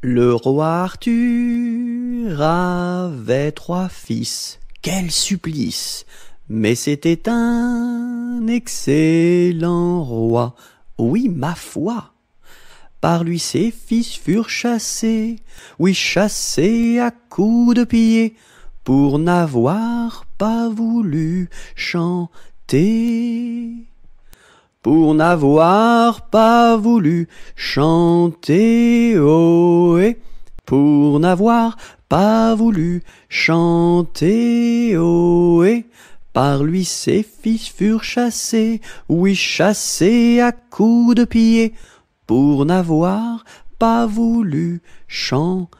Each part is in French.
Le roi Arthur avait 3 fils. Quel supplice! Mais c'était un excellent roi. Oui, ma foi. Par lui ses fils furent chassés, oui, chassés à coups de pied, pour n'avoir pas voulu chanter. Pour n'avoir pas voulu chanter, ohé, pour n'avoir pas voulu chanter, ohé. Par lui ses fils furent chassés, oui, chassés à coups de pied, pour n'avoir pas voulu chanter.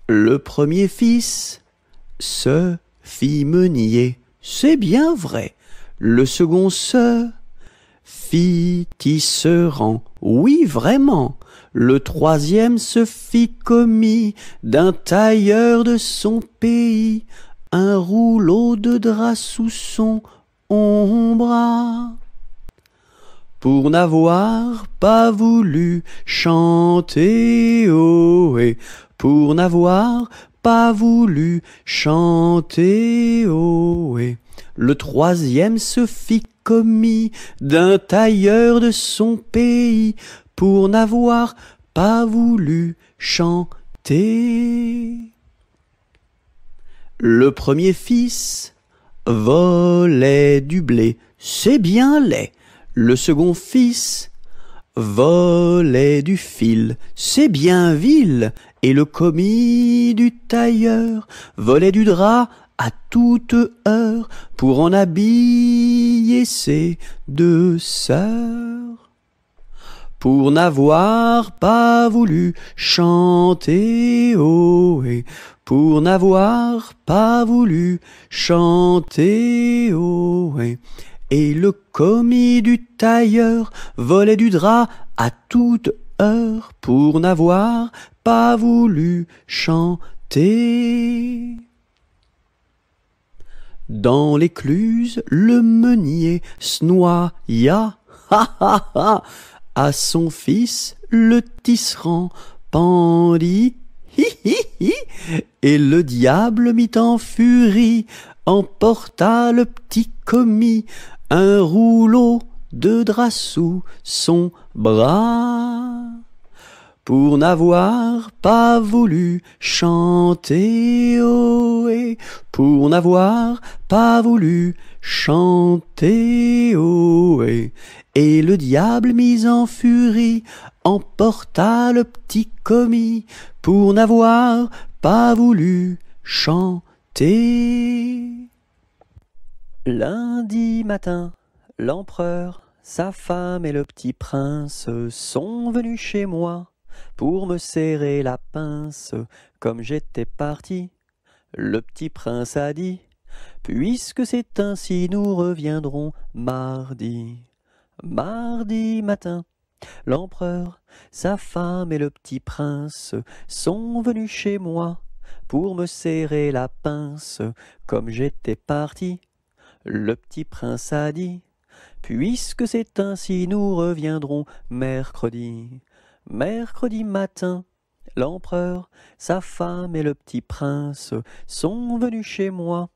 Le premier fils se fit meunier, c'est bien vrai. Le second se fit tisserand, oui vraiment. Le troisième se fit commis d'un tailleur de son pays, un rouleau de drap sous son ombre. Pour n'avoir pas voulu chanter, ohé, pour n'avoir pas voulu chanter, ohé. Le troisième se fit commis d'un tailleur de son pays, pour n'avoir pas voulu chanter. Le premier fils volait du blé, c'est bien laid. Le second fils volait du fil, c'est bien vil. Et le commis du tailleur volait du drap à toute heure pour en habiller ses 2 sœurs. Pour n'avoir pas voulu chanter, ohé, pour n'avoir pas voulu chanter, ohé. Et le commis du tailleur volait du drap à toute heure pour n'avoir pas voulu chanter. Dans l'écluse, le meunier se noya, ha ha ha, à son fils le tisserand pendit, hi hi hi, et le diable mit en furie, emporta le petit commis, un rouleau de drap sous son bras. Pour n'avoir pas voulu chanter, ohé, pour n'avoir pas voulu chanter, ohé. Et le diable mis en furie emporta le petit commis, pour n'avoir pas voulu chanter. Lundi matin, l'empereur, sa femme et le petit prince sont venus chez moi pour me serrer la pince comme j'étais parti. Le petit prince a dit: puisque c'est ainsi, nous reviendrons mardi. Mardi matin, l'empereur, sa femme et le petit prince sont venus chez moi pour me serrer la pince comme j'étais parti. Le petit prince a dit: puisque c'est ainsi, nous reviendrons mercredi. Mercredi matin, l'empereur, sa femme et le petit prince sont venus chez moi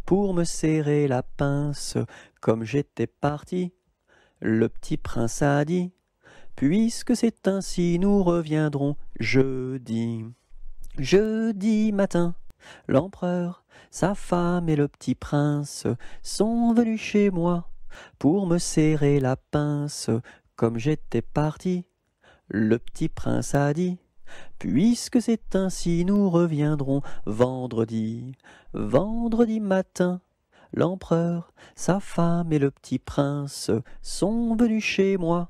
pour me serrer la pince comme j'étais parti. Le petit prince a dit: puisque c'est ainsi, nous reviendrons jeudi. Jeudi matin, l'empereur, sa femme et le petit prince sont venus chez moi pour me serrer la pince comme j'étais parti. Le petit prince a dit: puisque c'est ainsi, nous reviendrons vendredi. Vendredi matin, l'empereur, sa femme et le petit prince sont venus chez moi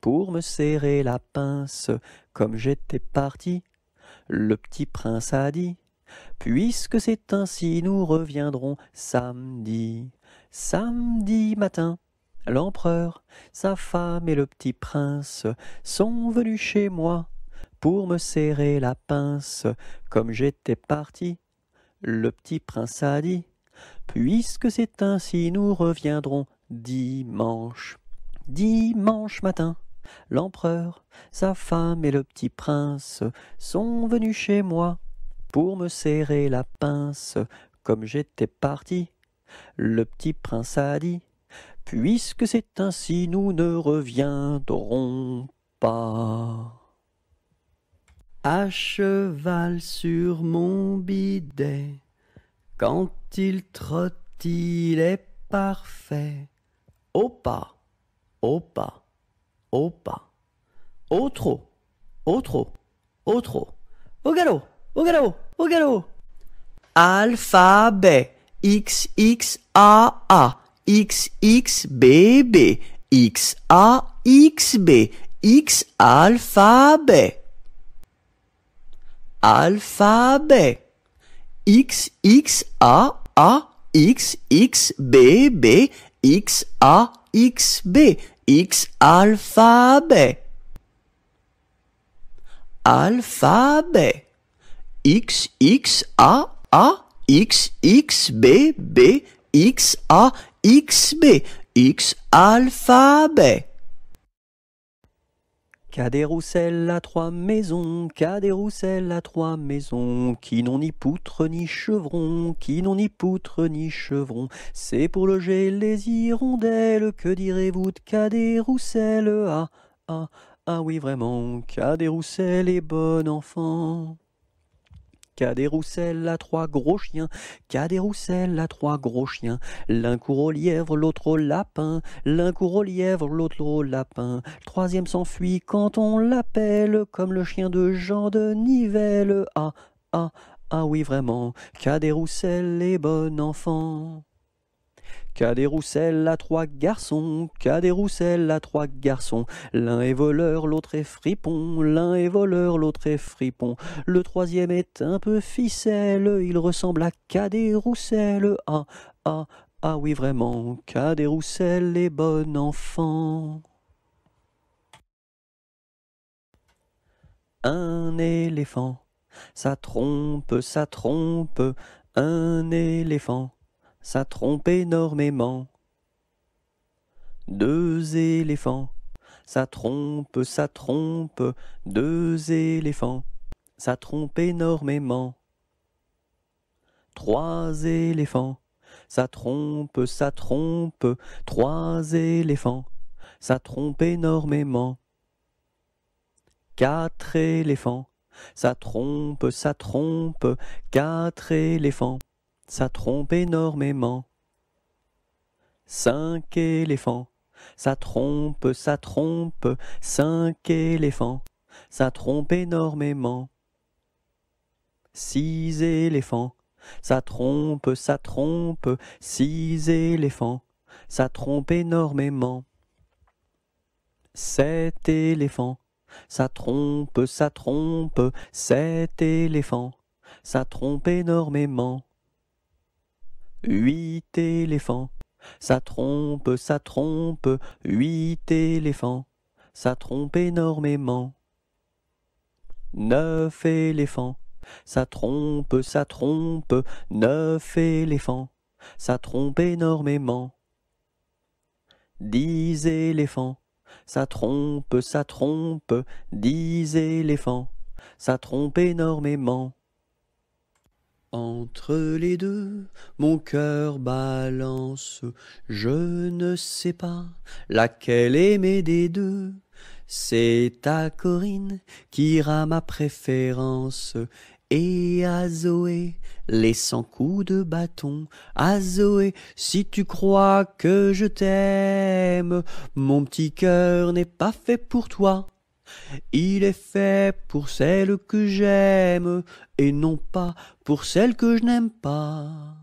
pour me serrer la pince comme j'étais parti. Le petit prince a dit: puisque c'est ainsi, nous reviendrons samedi. Samedi matin, l'empereur, sa femme et le petit prince sont venus chez moi pour me serrer la pince comme j'étais parti. Le petit prince a dit: puisque c'est ainsi, nous reviendrons dimanche. Dimanche matin, L'empereur, sa femme et le petit prince sont venus chez moi pour me serrer la pince. Comme j'étais parti, le petit prince a dit: puisque c'est ainsi, nous ne reviendrons pas. À cheval sur mon bidet, quand il trotte, il est parfait. Au pas, au pas, au pas, au trot, au trot, au trot, au galop, au galop, au galop. Alphabet, X, X, A, A, X, X, B, B, X, A, X, B, X, alphabet. Alphabet, X, X, A, A, X, X, B, B, X, A, X, B, X, alphabet. Alphabet, X, X, A, X, X, B, B, X, A, X, B, X, alphabet. Cadet-Roussel a 3 maisons, Cadet-Roussel a 3 maisons, qui n'ont ni poutre ni chevron, qui n'ont ni poutre ni chevron. C'est pour loger les hirondelles, que direz-vous de Cadet-Roussel? Ah, ah, ah oui vraiment, Cadet-Roussel est bon enfant. Cadet-Roussel a 3 gros chiens, Cadet-Roussel a 3 gros chiens. L'un court au lièvre, l'autre au lapin, l'un court au lièvre, l'autre au lapin. Le troisième s'enfuit quand on l'appelle, comme le chien de Jean de Nivelle. Ah, ah, ah oui vraiment, Cadet-Roussel est bon enfant. Cadet-Roussel a 3 garçons, Cadet-Roussel a 3 garçons. L'un est voleur, l'autre est fripon, l'un est voleur, l'autre est fripon. Le troisième est un peu ficelle, il ressemble à Cadet-Roussel. Ah, ah, ah oui vraiment, Cadet-Roussel est bon enfant. Un éléphant, ça trompe, un éléphant. Ça trompe énormément. 2 éléphants, ça trompe, 2 éléphants, ça trompe énormément. 3 éléphants, ça trompe, 3 éléphants, ça trompe énormément. 4 éléphants, ça trompe, 4 éléphants, ça trompe énormément. 5 éléphants, ça trompe, 5 éléphants, ça trompe énormément. 6 éléphants, ça trompe, 6 éléphants, ça trompe énormément. 7 éléphants, ça trompe, 7 éléphants, ça trompe énormément. 8 éléphants, ça trompe, 8 éléphants, ça trompe énormément. 9 éléphants, ça trompe, 9 éléphants, ça trompe énormément. 10 éléphants, ça trompe, 10 éléphants, ça trompe énormément. Entre les deux, mon cœur balance, je ne sais pas laquelle aimer des deux. C'est à Corinne qu'ira ma préférence, et à Zoé les 100 coups de bâton. À Zoé, si tu crois que je t'aime, mon petit cœur n'est pas fait pour toi. Il est fait pour celle que j'aime, et non pas pour celle que je n'aime pas.